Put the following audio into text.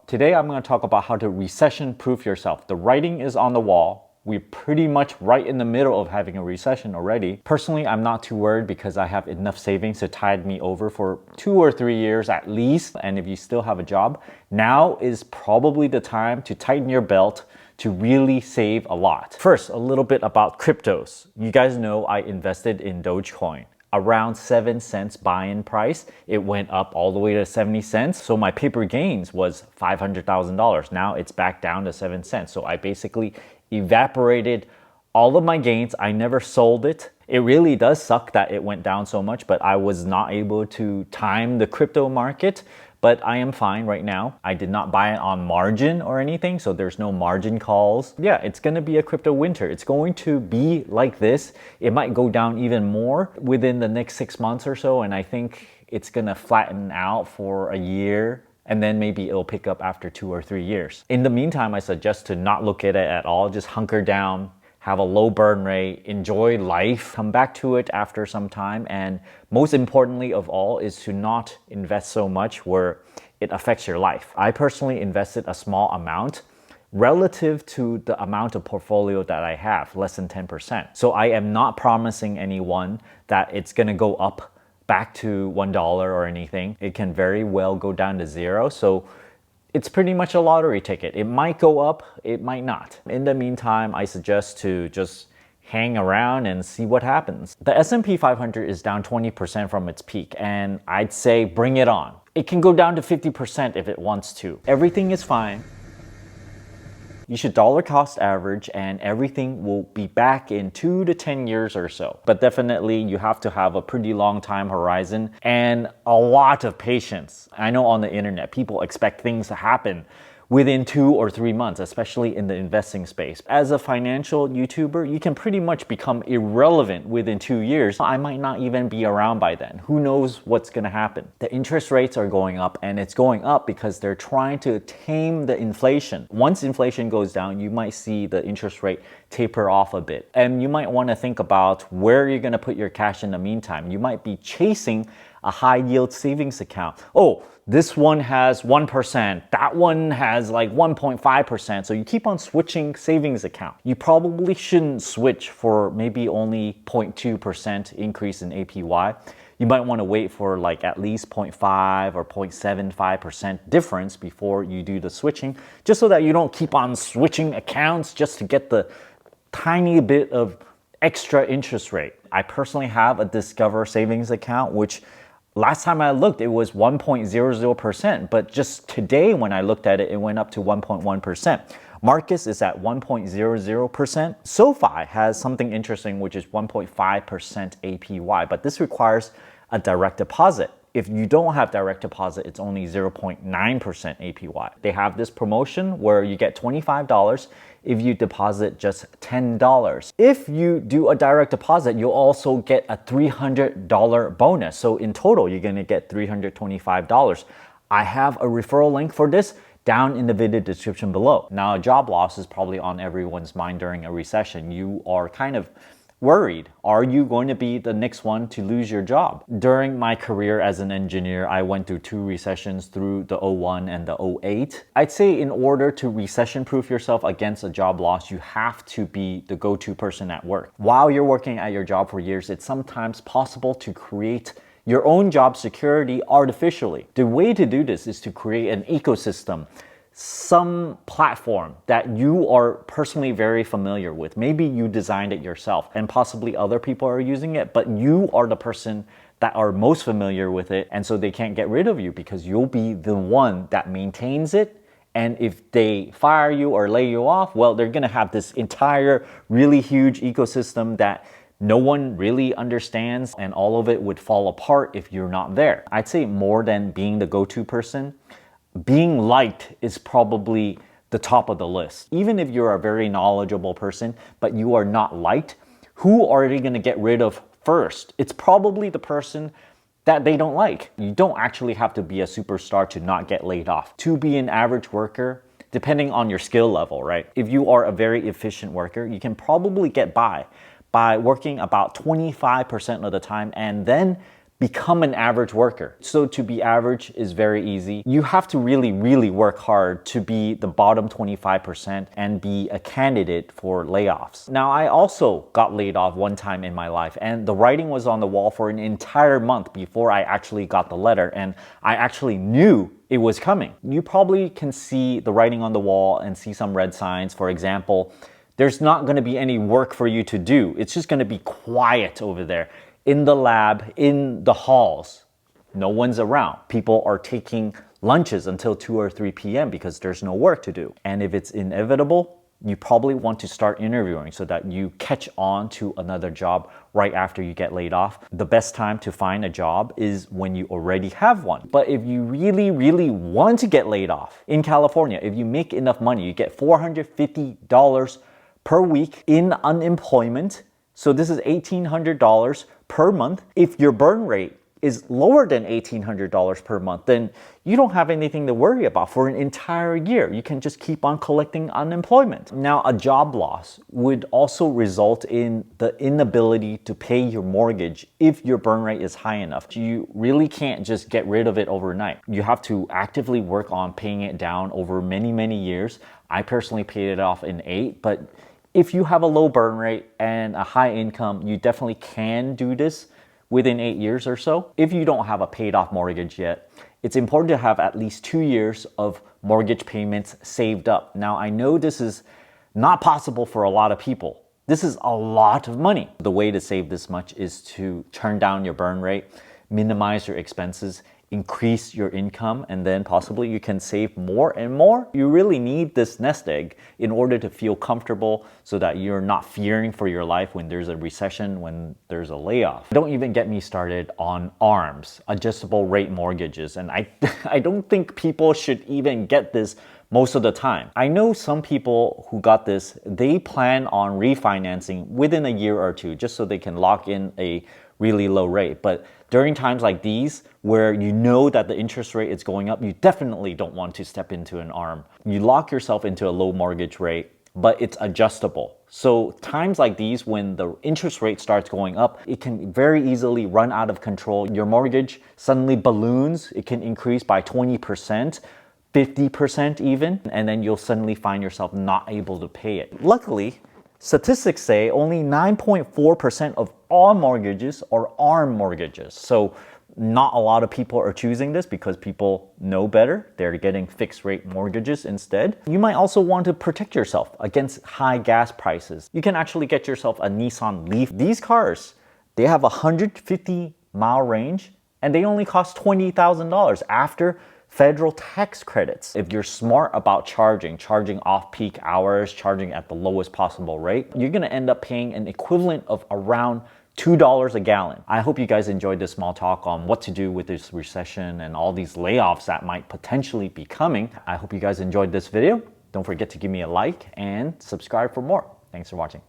Today I'm going to talk about how to recession-proof yourself. The writing is on the wall. We're pretty much right in the middle of having a recession already. Personally, I'm not too worried because I have enough savings to tide me over for 2 or 3 years at least. And if you still have a job, now is probably the time to tighten your belt to really save a lot. First, a little bit about cryptos. You guys know I invested in Dogecoin. Around 7 cents buy-in price. It went up all the way to 70 cents. So my paper gains was $500,000. Now it's back down to 7 cents. So I basically evaporated all of my gains. I never sold it. It really does suck that it went down so much, but I was not able to time the crypto market. But I am fine right now. I did not buy it on margin or anything, so there's no margin calls. Yeah, it's gonna be a crypto winter. It's going to be like this. It might go down even more within the next 6 months or so, and I think it's gonna flatten out for a year, and then maybe it'll pick up after 2 or 3 years. In the meantime, I suggest to not look at it at all. Just hunker down, have a low burn rate, enjoy life, come back to it after some time, and most importantly of all is to not invest so much where it affects your life. I personally invested a small amount relative to the amount of portfolio that I have, less than 10%. So I am not promising anyone that it's gonna go up back to $1 or anything. It can very well go down to 0. So it's pretty much a lottery ticket. It might go up, it might not. In the meantime, I suggest to just hang around and see what happens. The S&P 500 is down 20% from its peak, and I'd say bring it on. It can go down to 50% if it wants to. Everything is fine. You should dollar cost average and everything will be back in 2 to 10 years or so. But definitely you have to have a pretty long time horizon and a lot of patience. I know on the internet, people expect things to happen within 2 or 3 months, especially in the investing space. As a financial YouTuber, you can pretty much become irrelevant within 2 years. I might not even be around by then. Who knows what's gonna happen? The interest rates are going up, and it's going up because they're trying to tame the inflation. Once inflation goes down, you might see the interest rate taper off a bit. And you might wanna think about where you're gonna put your cash in the meantime. You might be chasing a high yield savings account. Oh, this one has 1%, that one has like 1.5%. So you keep on switching savings account. You probably shouldn't switch for maybe only 0.2% increase in APY. You might want to wait for like at least 0.5 or 0.75% difference before you do the switching, just so that you don't keep on switching accounts just to get the tiny bit of extra interest rate. I personally have a Discover savings account, which last time I looked, it was 1.00%, but just today when I looked at it, it went up to 1.1%. Marcus is at 1.00%. Sofi has something interesting, which is 1.5% APY, but this requires a direct deposit. If you don't have direct deposit, it's only 0.9% APY. They have this promotion where you get $25 if you deposit just $10. If you do a direct deposit, you'll also get a $300 bonus. So in total, you're gonna get $325. I have a referral link for this down in the video description below. Now, job loss is probably on everyone's mind during a recession. You are kind of worried. Are you going to be the next one to lose your job? During my career as an engineer, I went through 2 recessions, through the 01 and the 08. I'd say in order to recession-proof yourself against a job loss, you have to be the go-to person at work. While you're working at your job for years, it's sometimes possible to create your own job security artificially. The way to do this is to create an ecosystem, some platform that you are personally very familiar with. Maybe you designed it yourself and possibly other people are using it, but you are the person that are most familiar with it, and so they can't get rid of you because you'll be the one that maintains it. And if they fire you or lay you off, well, they're gonna have this entire really huge ecosystem that no one really understands, and all of it would fall apart if you're not there. I'd say more than being the go-to person, being liked is probably the top of the list. Even if you're a very knowledgeable person, but you are not liked, who are they gonna get rid of first? It's probably the person that they don't like. You don't actually have to be a superstar to not get laid off. To be an average worker, depending on your skill level, right? If you are a very efficient worker, you can probably get by working about 25% of the time and then become an average worker. So to be average is very easy. You have to really work hard to be the bottom 25% and be a candidate for layoffs. Now, I also got laid off one time in my life, and the writing was on the wall for an entire month before I actually got the letter, and I actually knew it was coming. You probably can see the writing on the wall and see some red signs. For example, there's not going to be any work for you to do. It's just going to be quiet over there. In the lab, in the halls, no one's around. People are taking lunches until 2 or 3 p.m. because there's no work to do. And if it's inevitable, you probably want to start interviewing so that you catch on to another job right after you get laid off. The best time to find a job is when you already have one. But if you really want to get laid off, in California, if you make enough money, you get $450 per week in unemployment. So this is $1,800 per month. If your burn rate is lower than $1,800 per month, then you don't have anything to worry about for an entire year. You can just keep on collecting unemployment. Now, a job loss would also result in the inability to pay your mortgage if your burn rate is high enough. You really can't just get rid of it overnight. You have to actively work on paying it down over many years. I personally paid it off in 8, but if you have a low burn rate and a high income, you definitely can do this within 8 years or so. If you don't have a paid off mortgage yet, it's important to have at least 2 years of mortgage payments saved up. Now, I know this is not possible for a lot of people. This is a lot of money. The way to save this much is to turn down your burn rate, minimize your expenses, increase your income, and then possibly you can save more and more. You really need this nest egg in order to feel comfortable so that you're not fearing for your life when there's a recession, when there's a layoff. Don't even get me started on ARMs, adjustable rate mortgages. And I don't think people should even get this most of the time. I know some people who got this, they plan on refinancing within a year or two just so they can lock in a really low rate. But during times like these, where you know that the interest rate is going up, you definitely don't want to step into an ARM. You lock yourself into a low mortgage rate, but it's adjustable. So times like these, when the interest rate starts going up, it can very easily run out of control. Your mortgage suddenly balloons. It can increase by 20%. 50% even, and then you'll suddenly find yourself not able to pay it. Luckily, statistics say only 9.4% of all mortgages are ARM mortgages. So not a lot of people are choosing this because people know better. They're getting fixed rate mortgages instead. You might also want to protect yourself against high gas prices. You can actually get yourself a Nissan Leaf. These cars, they have a 150-mile range and they only cost $20,000 after federal tax credits. If you're smart about charging off-peak hours, charging at the lowest possible rate, you're gonna end up paying an equivalent of around $2 a gallon. I hope you guys enjoyed this small talk on what to do with this recession and all these layoffs that might potentially be coming. I hope you guys enjoyed this video. Don't forget to give me a like and subscribe for more. Thanks for watching.